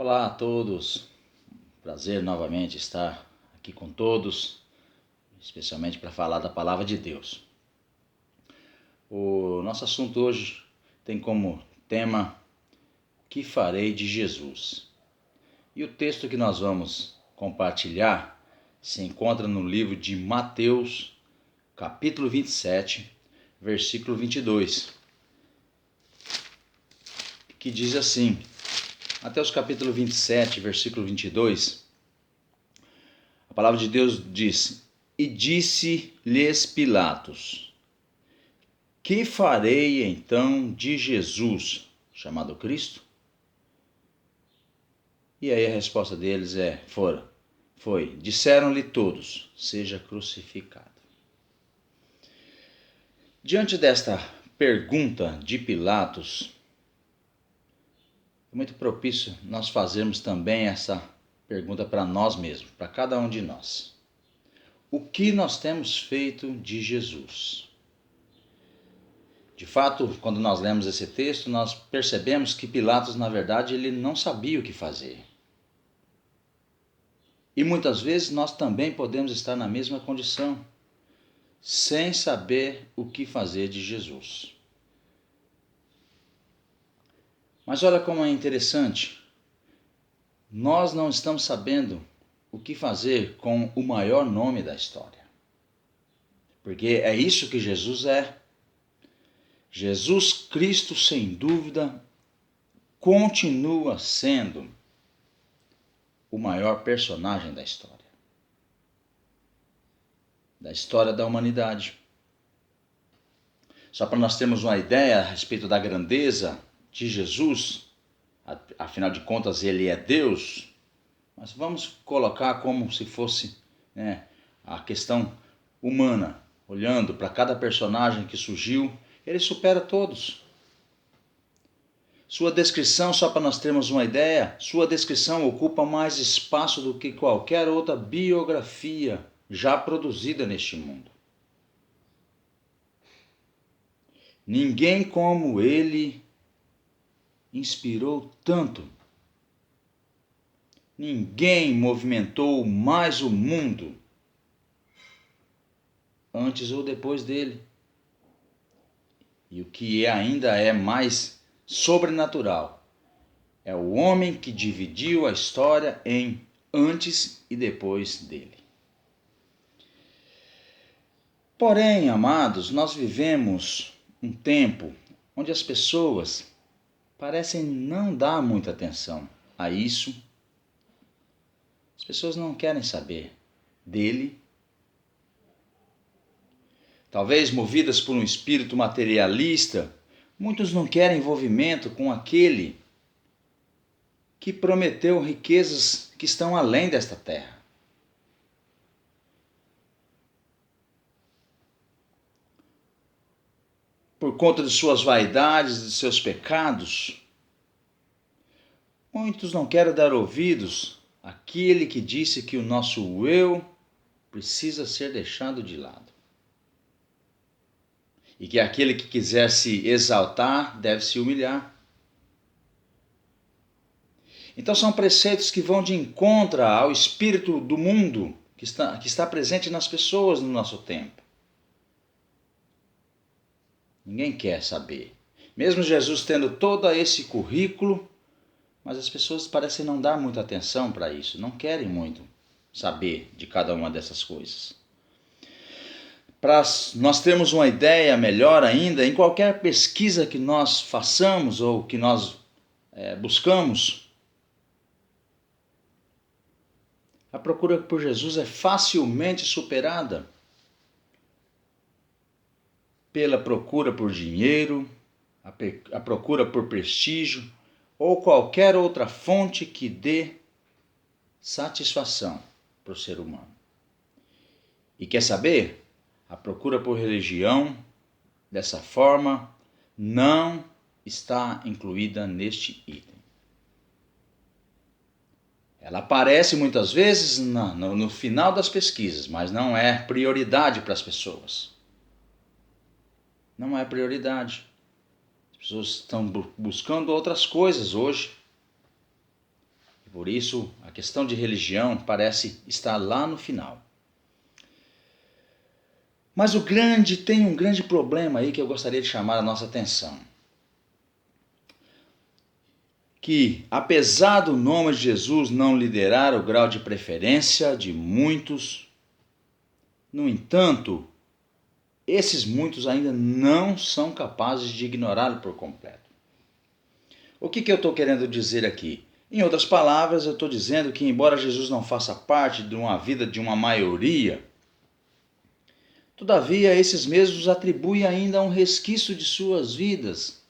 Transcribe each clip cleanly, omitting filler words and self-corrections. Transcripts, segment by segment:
Olá a todos, prazer novamente estar aqui com todos, especialmente para falar da Palavra de Deus. O nosso assunto hoje tem como tema "O que farei de Jesus?". E o texto que nós vamos compartilhar se encontra no livro de Mateus, capítulo 27, versículo 22, que diz assim: Mateus capítulo 27, versículo 22, a palavra de Deus diz: E disse-lhes Pilatos: Que farei então de Jesus, chamado Cristo? E aí a resposta deles foi: disseram-lhe todos, seja crucificado. Diante desta pergunta de Pilatos, é muito propício nós fazermos também essa pergunta para nós mesmos, para cada um de nós. O que nós temos feito de Jesus? De fato, quando nós lemos esse texto, nós percebemos que Pilatos, na verdade, ele não sabia o que fazer. E muitas vezes nós também podemos estar na mesma condição, sem saber o que fazer de Jesus. Mas olha como é interessante, nós não estamos sabendo o que fazer com o maior nome da história. Porque é isso que Jesus é. Jesus Cristo, sem dúvida, continua sendo o maior personagem da história da humanidade. Só para nós termos uma ideia a respeito da grandeza de Jesus, afinal de contas ele é Deus, mas vamos colocar como se fosse a questão humana, olhando para cada personagem que surgiu, ele supera todos. Sua descrição, só para nós termos uma ideia, sua descrição ocupa mais espaço do que qualquer outra biografia já produzida neste mundo. Ninguém como ele inspirou tanto. Ninguém movimentou mais o mundo antes ou depois dele. E o que ainda é mais sobrenatural é o homem que dividiu a história em antes e depois dele. Porém, amados, nós vivemos um tempo onde as pessoas parecem não dar muita atenção a isso. As pessoas não querem saber dele. Talvez movidas por um espírito materialista, muitos não querem envolvimento com aquele que prometeu riquezas que estão além desta terra. Por conta de suas vaidades, de seus pecados, muitos não querem dar ouvidos àquele que disse que o nosso eu precisa ser deixado de lado. E que aquele que quiser se exaltar deve se humilhar. Então são preceitos que vão de encontro ao espírito do mundo que está presente nas pessoas no nosso tempo. Ninguém quer saber. Mesmo Jesus tendo todo esse currículo, mas as pessoas parecem não dar muita atenção para isso, não querem muito saber de cada uma dessas coisas. Para nós termos uma ideia melhor ainda, em qualquer pesquisa que nós façamos ou que nós buscamos, a procura por Jesus é facilmente superada pela procura por dinheiro, a procura por prestígio ou qualquer outra fonte que dê satisfação para o ser humano. E quer saber? A procura por religião, dessa forma, não está incluída neste item. Ela aparece muitas vezes no final das pesquisas, mas não é prioridade para as pessoas. Não é prioridade. As pessoas estão buscando outras coisas hoje. Por isso, a questão de religião parece estar lá no final. Mas tem um grande problema aí que eu gostaria de chamar a nossa atenção. Que, apesar do nome de Jesus não liderar o grau de preferência de muitos, no entanto, esses muitos ainda não são capazes de ignorá-lo por completo. O que eu estou querendo dizer aqui? Em outras palavras, eu estou dizendo que, embora Jesus não faça parte de uma vida de uma maioria, todavia esses mesmos atribuem ainda um resquício de suas vidas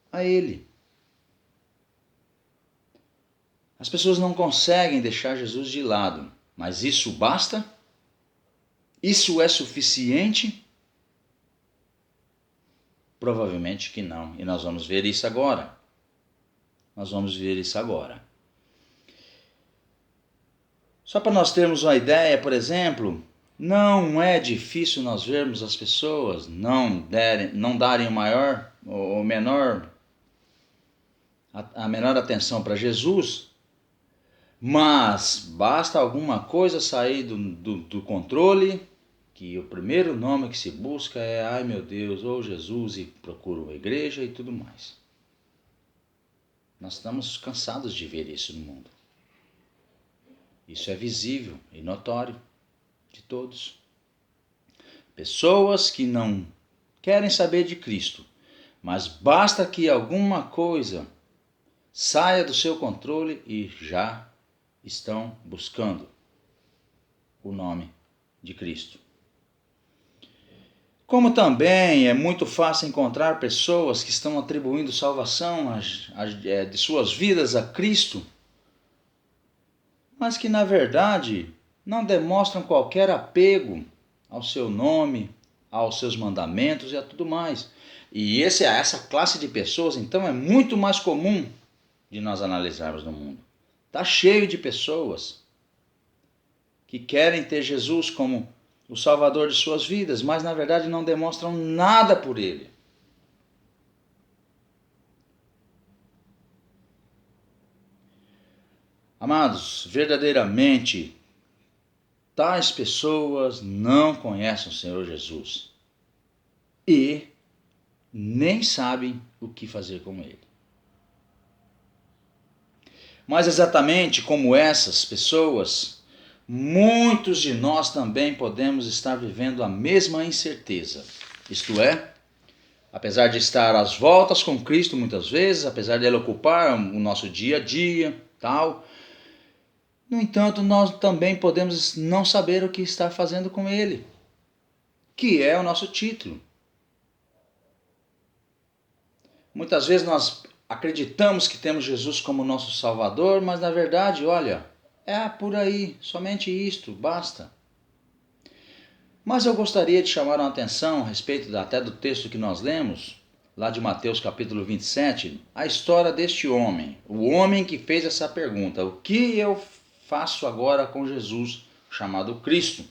a Ele. As pessoas não conseguem deixar Jesus de lado, mas isso basta? Isso é suficiente? Provavelmente que não, e nós vamos ver isso agora. Só para nós termos uma ideia, por exemplo, não é difícil nós vermos as pessoas não darem a menor atenção para Jesus, mas basta alguma coisa sair do controle, que o primeiro nome que se busca é ai meu Deus, ou Jesus, e procuram a igreja e tudo mais. Nós estamos cansados de ver isso no mundo. Isso é visível e notório de todos. Pessoas que não querem saber de Cristo, mas basta que alguma coisa saia do seu controle e já estão buscando o nome de Cristo. Como também é muito fácil encontrar pessoas que estão atribuindo salvação de suas vidas a Cristo, mas que na verdade não demonstram qualquer apego ao seu nome, aos seus mandamentos e a tudo mais. E essa classe de pessoas, então, é muito mais comum de nós analisarmos no mundo. Está cheio de pessoas que querem ter Jesus como o Salvador de suas vidas, mas na verdade não demonstram nada por Ele. Amados, verdadeiramente, tais pessoas não conhecem o Senhor Jesus e nem sabem o que fazer com Ele. Mas exatamente como essas pessoas, muitos de nós também podemos estar vivendo a mesma incerteza. Isto é, apesar de estar às voltas com Cristo muitas vezes, apesar de Ele ocupar o nosso dia a dia, tal, no entanto, nós também podemos não saber o que está fazendo com Ele, que é o nosso título. Muitas vezes nós acreditamos que temos Jesus como nosso Salvador, mas na verdade, olha, é por aí, somente isto, basta. Mas eu gostaria de chamar a atenção a respeito até do texto que nós lemos, lá de Mateus capítulo 27, a história deste homem, o homem que fez essa pergunta: o que eu faço agora com Jesus, chamado Cristo?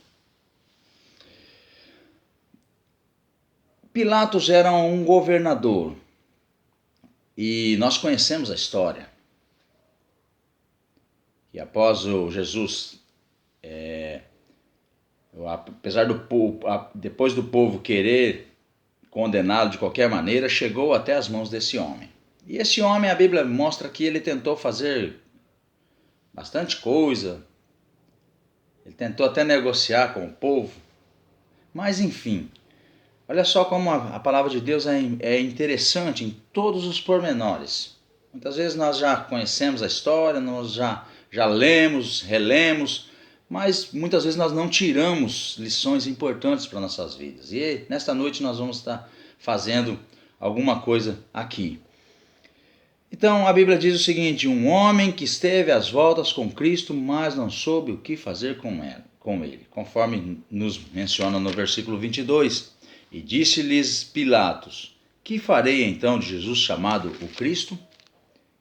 Pilatos era um governador, e nós conhecemos a história. E após o Jesus, apesar do povo, depois do povo querer condená-lo de qualquer maneira, chegou até as mãos desse homem. E esse homem, a Bíblia mostra que ele tentou fazer bastante coisa, ele tentou até negociar com o povo, mas enfim, olha só como a palavra de Deus é interessante em todos os pormenores. Muitas vezes nós já conhecemos a história, nós já lemos, relemos, mas muitas vezes nós não tiramos lições importantes para nossas vidas. E nesta noite nós vamos estar fazendo alguma coisa aqui. Então a Bíblia diz o seguinte: um homem que esteve às voltas com Cristo, mas não soube o que fazer com ele, conforme nos menciona no versículo 22. E disse-lhes Pilatos: que farei então de Jesus chamado o Cristo?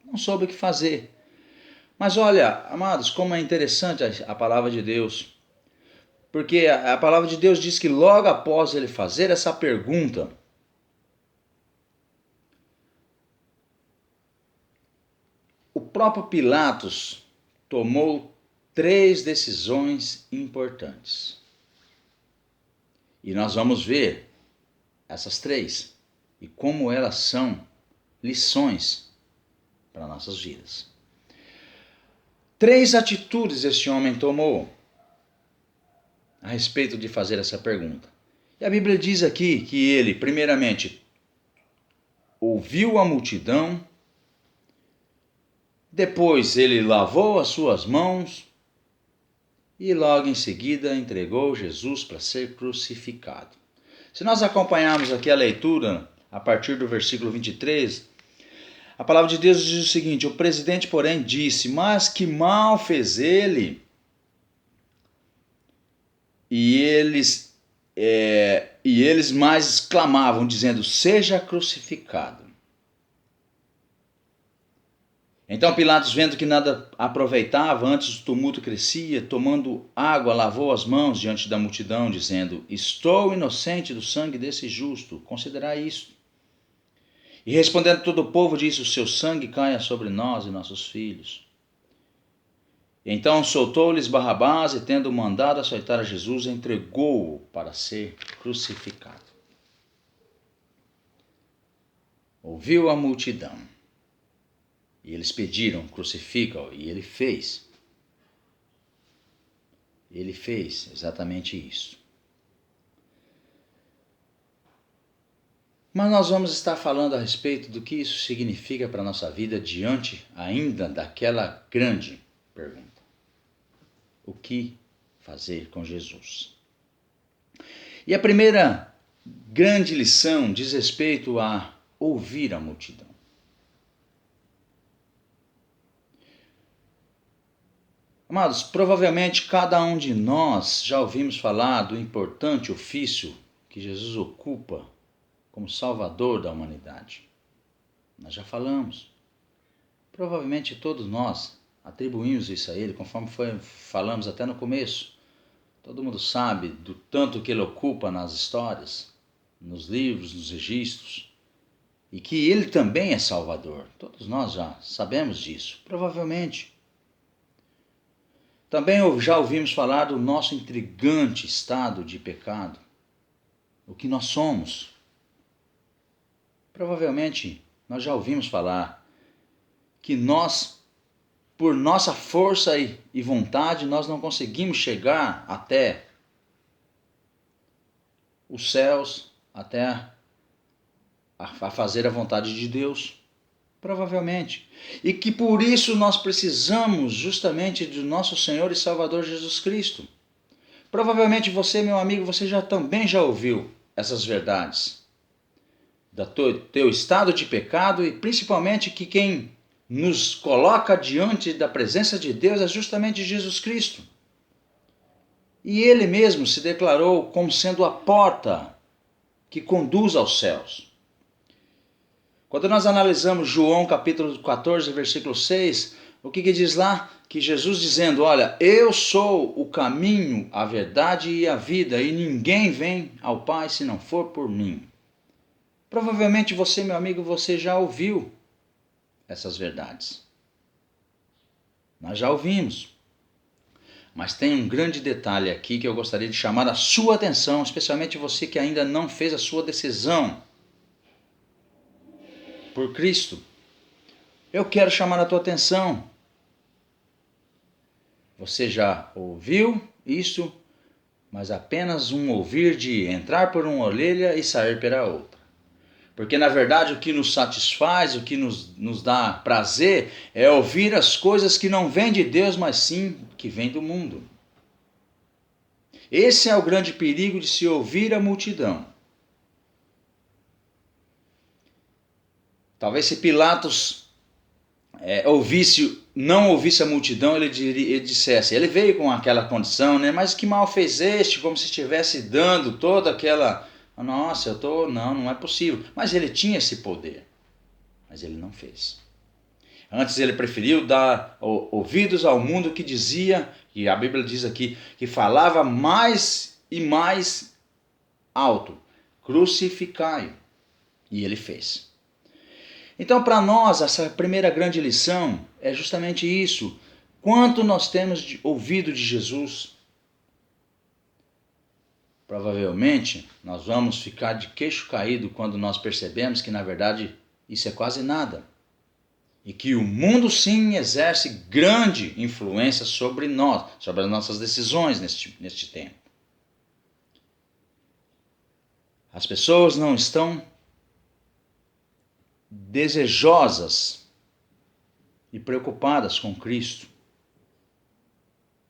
Não soube o que fazer. Mas olha, amados, como é interessante a palavra de Deus. Porque a palavra de Deus diz que logo após ele fazer essa pergunta, o próprio Pilatos tomou 3 decisões importantes. E nós vamos ver essas 3 e como elas são lições para nossas vidas. 3 atitudes este homem tomou a respeito de fazer essa pergunta. E a Bíblia diz aqui que ele, primeiramente, ouviu a multidão, depois ele lavou as suas mãos e logo em seguida entregou Jesus para ser crucificado. Se nós acompanharmos aqui a leitura, a partir do versículo 23, a palavra de Deus diz o seguinte: o presidente, porém, disse, mas que mal fez ele? E eles mais clamavam, dizendo, seja crucificado. Então Pilatos, vendo que nada aproveitava, antes o tumulto crescia, tomando água, lavou as mãos diante da multidão, dizendo, estou inocente do sangue desse justo, considerai isto. E respondendo todo o povo, disse, o seu sangue caia sobre nós e nossos filhos. Então soltou-lhes Barrabás e, tendo mandado açoitar a Jesus, entregou-o para ser crucificado. Ouviu a multidão. E eles pediram, crucifica-o, e ele fez. Ele fez exatamente isso. Mas nós vamos estar falando a respeito do que isso significa para a nossa vida diante ainda daquela grande pergunta. O que fazer com Jesus? E a primeira grande lição diz respeito a ouvir a multidão. Amados, provavelmente cada um de nós já ouvimos falar do importante ofício que Jesus ocupa como Salvador da humanidade. Nós já falamos. Provavelmente todos nós atribuímos isso a Ele, conforme falamos até no começo. Todo mundo sabe do tanto que Ele ocupa nas histórias, nos livros, nos registros, e que Ele também é Salvador. Todos nós já sabemos disso, provavelmente. Também já ouvimos falar do nosso intrigante estado de pecado, o que nós somos. Provavelmente nós já ouvimos falar que nós, por nossa força e vontade, nós não conseguimos chegar até os céus, até a fazer a vontade de Deus. Provavelmente. E que por isso nós precisamos justamente do nosso Senhor e Salvador Jesus Cristo. Provavelmente você, meu amigo, você também já ouviu essas verdades. Do teu estado de pecado e principalmente que quem nos coloca diante da presença de Deus é justamente Jesus Cristo. E Ele mesmo se declarou como sendo a porta que conduz aos céus. Quando nós analisamos João capítulo 14, versículo 6, o que diz lá? Que Jesus dizendo, olha, eu sou o caminho, a verdade e a vida, e ninguém vem ao Pai se não for por mim. Provavelmente você, meu amigo, você já ouviu essas verdades. Nós já ouvimos. Mas tem um grande detalhe aqui que eu gostaria de chamar a sua atenção, especialmente você que ainda não fez a sua decisão por Cristo. Eu quero chamar a tua atenção. Você já ouviu isso, mas apenas um ouvir de entrar por uma orelha e sair pela outra. Porque na verdade o que nos satisfaz, o que nos dá prazer é ouvir as coisas que não vêm de Deus, mas sim que vêm do mundo. Esse é o grande perigo de se ouvir a multidão. Talvez se Pilatos não ouvisse a multidão, ele dissesse, ele veio com aquela condição, né? Mas que mal fez este, como se estivesse dando toda aquela, nossa, não é possível. Mas ele tinha esse poder, mas ele não fez. Antes ele preferiu dar ouvidos ao mundo que dizia, e a Bíblia diz aqui, que falava mais e mais alto, crucificai-o. E ele fez. Então, para nós, essa primeira grande lição é justamente isso. Quanto nós temos ouvido de Jesus? Provavelmente, nós vamos ficar de queixo caído quando nós percebemos que, na verdade, isso é quase nada. E que o mundo, sim, exerce grande influência sobre nós, sobre as nossas decisões neste tempo. As pessoas não estão desejosas e preocupadas com Cristo.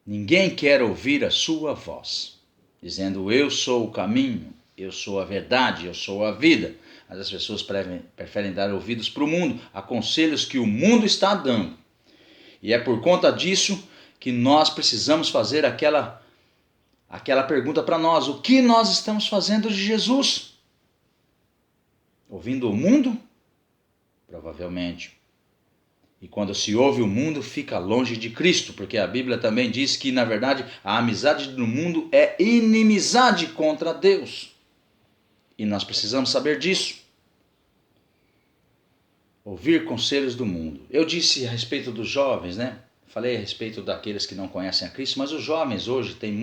Ninguém quer ouvir a sua voz, dizendo: eu sou o caminho, eu sou a verdade, eu sou a vida. Mas as pessoas preferem dar ouvidos para o mundo, a conselhos que o mundo está dando. E é por conta disso que nós precisamos fazer aquela pergunta para nós: o que nós estamos fazendo de Jesus? Ouvindo o mundo? Provavelmente. E quando se ouve o mundo, fica longe de Cristo, porque a Bíblia também diz que, na verdade, a amizade do mundo é inimizade contra Deus. E nós precisamos saber disso. Ouvir conselhos do mundo. Eu disse a respeito dos jovens, né? Falei a respeito daqueles que não conhecem a Cristo, mas os jovens hoje têm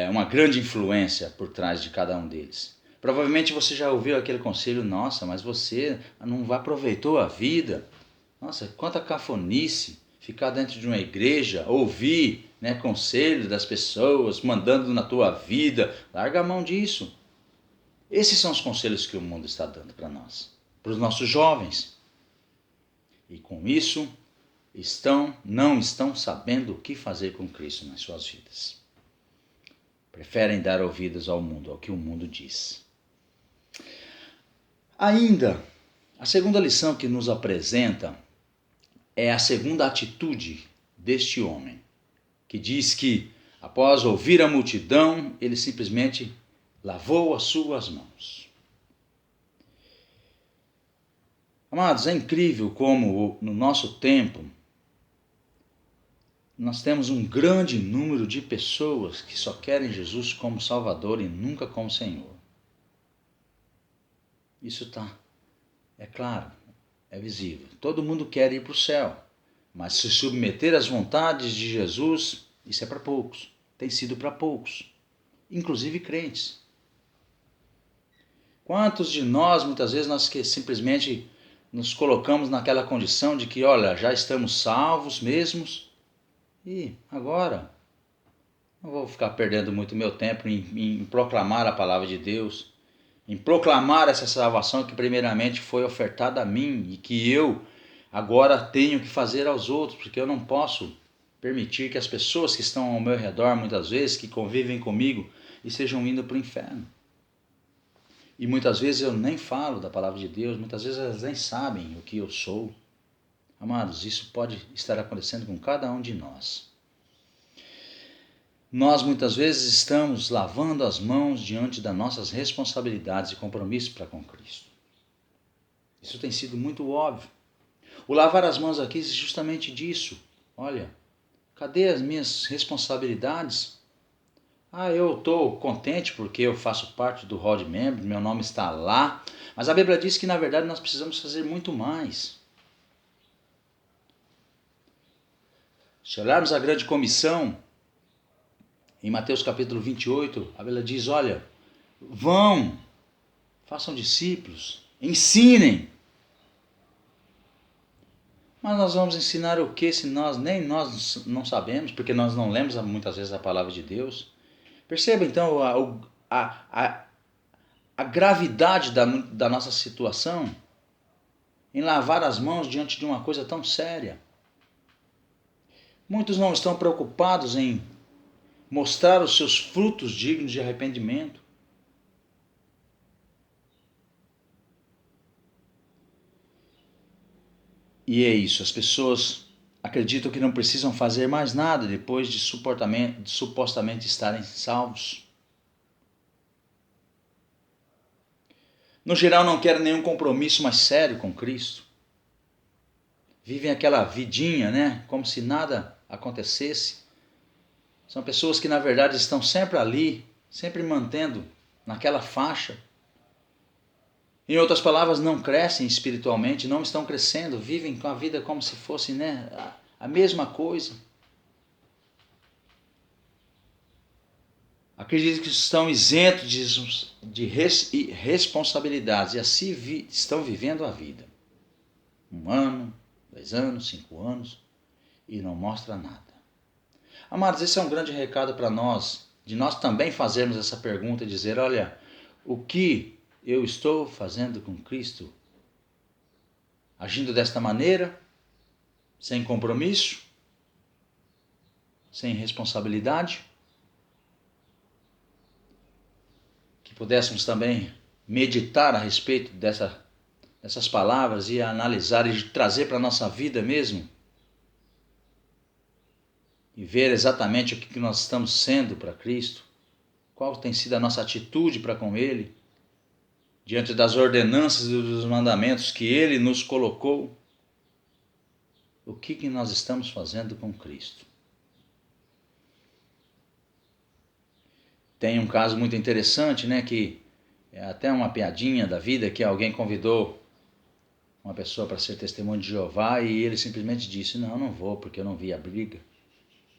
uma grande influência por trás de cada um deles. Provavelmente você já ouviu aquele conselho: nossa, mas você não aproveitou a vida. Nossa, quanta cafonice ficar dentro de uma igreja, ouvir, né, conselho das pessoas, mandando na tua vida. Larga a mão disso. Esses são os conselhos que o mundo está dando para nós, para os nossos jovens. E com isso, não estão sabendo o que fazer com Cristo nas suas vidas. Preferem dar ouvidos ao mundo, ao que o mundo diz. Ainda, a segunda lição que nos apresenta é a segunda atitude deste homem, que diz que, após ouvir a multidão, ele simplesmente lavou as suas mãos. Amados, é incrível como no nosso tempo nós temos um grande número de pessoas que só querem Jesus como Salvador e nunca como Senhor. Isso é claro, é visível. Todo mundo quer ir para o céu, mas se submeter às vontades de Jesus, isso é para poucos. Tem sido para poucos, inclusive crentes. Quantos de nós, muitas vezes, nós que simplesmente nos colocamos naquela condição de que, olha, já estamos salvos mesmos, e agora não vou ficar perdendo muito meu tempo em proclamar a palavra de Deus, em proclamar essa salvação que primeiramente foi ofertada a mim e que eu agora tenho que fazer aos outros, porque eu não posso permitir que as pessoas que estão ao meu redor, muitas vezes, que convivem comigo, estejam indo para o inferno. E muitas vezes eu nem falo da palavra de Deus, muitas vezes elas nem sabem o que eu sou. Amados, isso pode estar acontecendo com cada um de nós. Nós muitas vezes estamos lavando as mãos diante das nossas responsabilidades e compromissos para com Cristo. Isso tem sido muito óbvio. O lavar as mãos aqui é justamente disso. Olha, cadê as minhas responsabilidades? Eu estou contente porque eu faço parte do hall de membros, meu nome está lá. Mas a Bíblia diz que, na verdade, nós precisamos fazer muito mais. Se olharmos a grande comissão, em Mateus capítulo 28, a Bíblia diz: olha, vão, façam discípulos, ensinem. Mas nós vamos ensinar o que se nem nós não sabemos, porque nós não lemos muitas vezes a palavra de Deus? Perceba então a gravidade da nossa situação em lavar as mãos diante de uma coisa tão séria. Muitos não estão preocupados em mostrar os seus frutos dignos de arrependimento. E é isso, as pessoas acreditam que não precisam fazer mais nada depois de supostamente estarem salvos. No geral, não querem nenhum compromisso mais sério com Cristo. Vivem aquela vidinha, né? Como se nada acontecesse. São pessoas que, na verdade, estão sempre ali, sempre mantendo naquela faixa. Em outras palavras, não crescem espiritualmente, não estão crescendo, vivem com a vida como se fosse, né, a mesma coisa. Acreditam que estão isentos de responsabilidades e assim estão vivendo a vida. 1 ano, 2 anos, 5 anos e não mostra nada. Amados, esse é um grande recado para nós, de nós também fazermos essa pergunta e dizer, olha, o que eu estou fazendo com Cristo? Agindo desta maneira, sem compromisso, sem responsabilidade? Que pudéssemos também meditar a respeito dessas palavras e analisar e trazer para a nossa vida mesmo. E ver exatamente o que nós estamos sendo para Cristo. Qual tem sido a nossa atitude para com Ele. Diante das ordenanças e dos mandamentos que Ele nos colocou. O que nós estamos fazendo com Cristo. Tem um caso muito interessante, né, que é até uma piadinha da vida, que alguém convidou uma pessoa para ser testemunho de Jeová e ele simplesmente disse, não vou porque eu não vi a briga.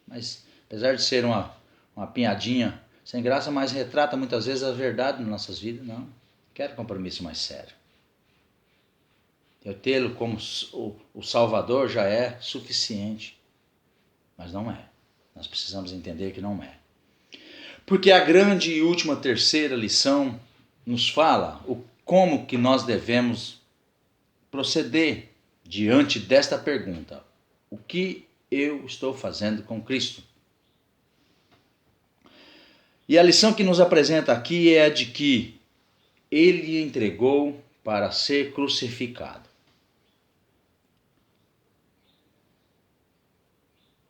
Mas apesar de ser uma piadinha sem graça, mas retrata muitas vezes a verdade nas nossas vidas, não. Quero compromisso mais sério. Eu tê-lo como o Salvador já é suficiente, mas não é. Nós precisamos entender que não é. Porque a grande e última terceira lição nos fala como que nós devemos proceder diante desta pergunta. O que eu estou fazendo com Cristo? E a lição que nos apresenta aqui é a de que Ele entregou para ser crucificado.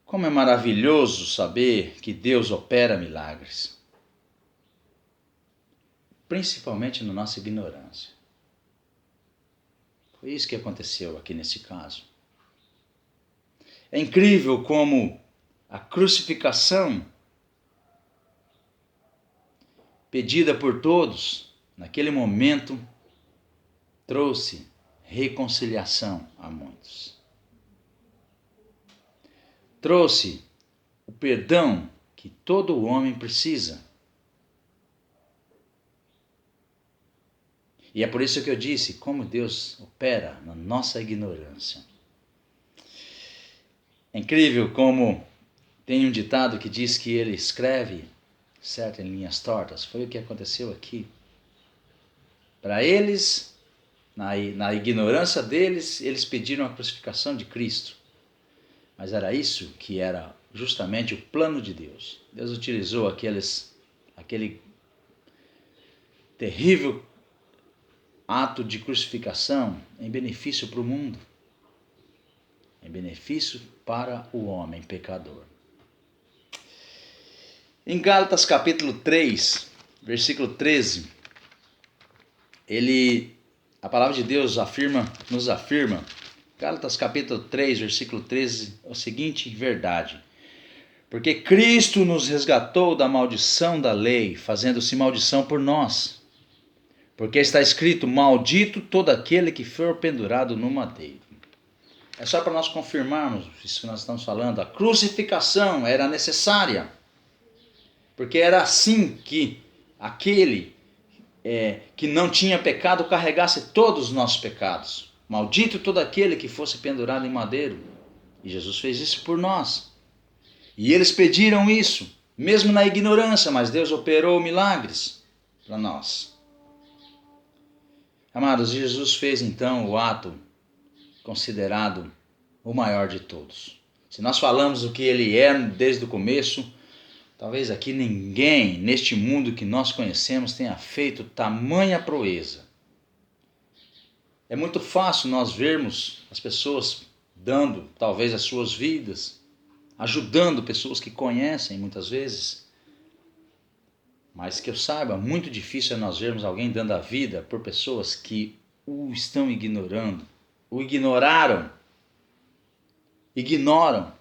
Como é maravilhoso saber que Deus opera milagres. Principalmente na nossa ignorância. Foi isso que aconteceu aqui nesse caso. É incrível como a crucificação pedida por todos, naquele momento, trouxe reconciliação a muitos. Trouxe o perdão que todo homem precisa. E é por isso que eu disse como Deus opera na nossa ignorância. É incrível como tem um ditado que diz que ele escreve certo em linhas tortas. Foi o que aconteceu aqui. Para eles, na ignorância deles, eles pediram a crucificação de Cristo. Mas era isso que era justamente o plano de Deus. Deus utilizou aquele terrível ato de crucificação em benefício para o mundo. Em benefício para o homem pecador. Em Gálatas capítulo 3, versículo 13, a palavra de Deus nos afirma, Gálatas capítulo 3, versículo 13, a seguinte verdade. Porque Cristo nos resgatou da maldição da lei, fazendo-se maldição por nós. Porque está escrito, maldito todo aquele que for pendurado no madeiro. É só para nós confirmarmos isso que nós estamos falando. A crucificação era necessária. Porque era assim que aquele que não tinha pecado carregasse todos os nossos pecados. Maldito todo aquele que fosse pendurado em madeiro. E Jesus fez isso por nós. E eles pediram isso, mesmo na ignorância, mas Deus operou milagres para nós. Amados, Jesus fez então o ato considerado o maior de todos. Se nós falamos o que ele é desde o começo, talvez aqui ninguém neste mundo que nós conhecemos tenha feito tamanha proeza. É muito fácil nós vermos as pessoas dando talvez as suas vidas, ajudando pessoas que conhecem muitas vezes. Mas que eu saiba, muito difícil é nós vermos alguém dando a vida por pessoas que o estão ignorando, o ignoraram, ignoram.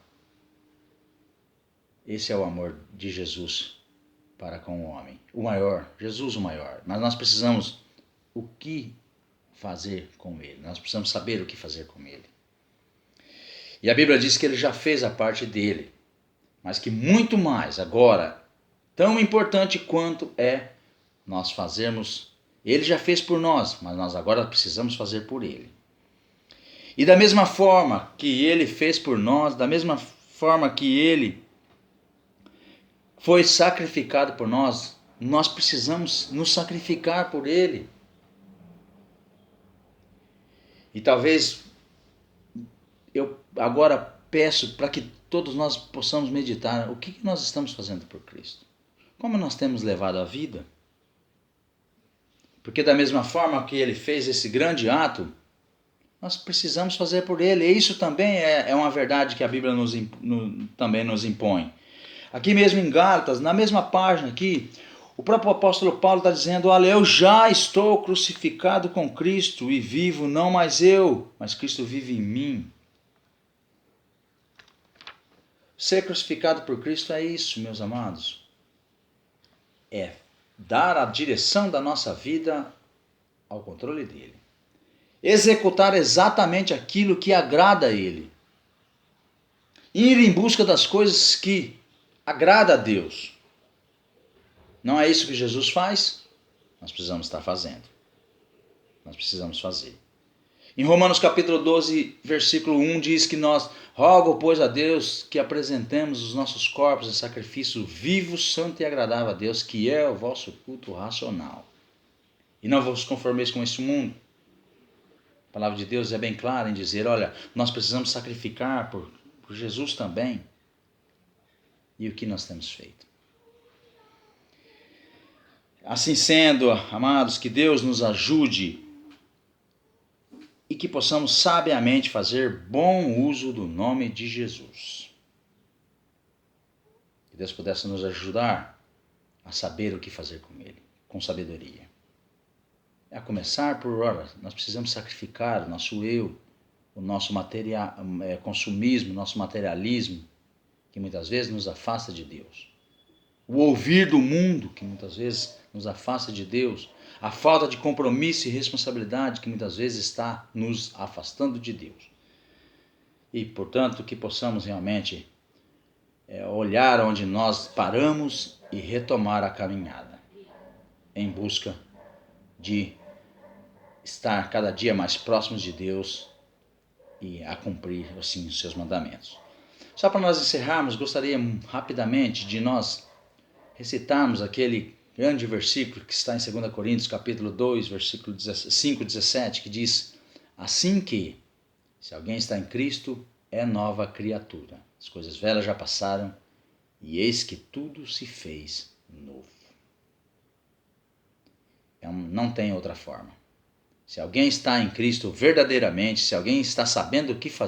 Esse é o amor de Jesus para com o homem. O maior, Jesus o maior. Mas nós precisamos, o que fazer com ele. Nós precisamos saber o que fazer com ele. E a Bíblia diz que ele já fez a parte dele, mas que muito mais agora, tão importante quanto é nós fazermos, ele já fez por nós, mas nós agora precisamos fazer por ele. E da mesma forma que ele fez por nós, da mesma forma que ele foi sacrificado por nós, nós precisamos nos sacrificar por ele. E talvez eu agora peço para que todos nós possamos meditar o que nós estamos fazendo por Cristo. Como nós temos levado a vida? Porque da mesma forma que ele fez esse grande ato, nós precisamos fazer por ele. E isso também é uma verdade que a Bíblia também nos impõe. Aqui mesmo em Gálatas, na mesma página aqui, o próprio apóstolo Paulo está dizendo: olha, eu já estou crucificado com Cristo e vivo não mais eu, mas Cristo vive em mim. Ser crucificado por Cristo é isso, meus amados. É dar a direção da nossa vida ao controle dele. Executar exatamente aquilo que agrada a ele. Ir em busca das coisas que agrada a Deus. Não é isso que Jesus faz? Nós precisamos estar fazendo. Nós precisamos fazer. Em Romanos capítulo 12, versículo 1 diz que nós rogo, pois, a Deus que apresentemos os nossos corpos em sacrifício vivo, santo e agradável a Deus, que é o vosso culto racional. E não vos conformeis com este mundo. A palavra de Deus é bem clara em dizer, olha, nós precisamos sacrificar por Jesus também. E o que nós temos feito? Assim sendo, amados, que Deus nos ajude e que possamos sabiamente fazer bom uso do nome de Jesus. Que Deus pudesse nos ajudar a saber o que fazer com Ele, com sabedoria. A começar por, olha, nós precisamos sacrificar o nosso eu, o nosso consumismo, o nosso materialismo, que muitas vezes nos afasta de Deus. O ouvir do mundo, que muitas vezes nos afasta de Deus. A falta de compromisso e responsabilidade, que muitas vezes está nos afastando de Deus. E, portanto, que possamos realmente olhar onde nós paramos e retomar a caminhada, em busca de estar cada dia mais próximos de Deus e a cumprir, assim, os seus mandamentos. Só para nós encerrarmos, gostaria rapidamente de nós recitarmos aquele grande versículo que está em 2 Coríntios, capítulo 2, versículo 5, 17, que diz: assim que, se alguém está em Cristo, é nova criatura. As coisas velhas já passaram, e eis que tudo se fez novo. Não tem outra forma. Se alguém está em Cristo verdadeiramente, se alguém está sabendo o que fazer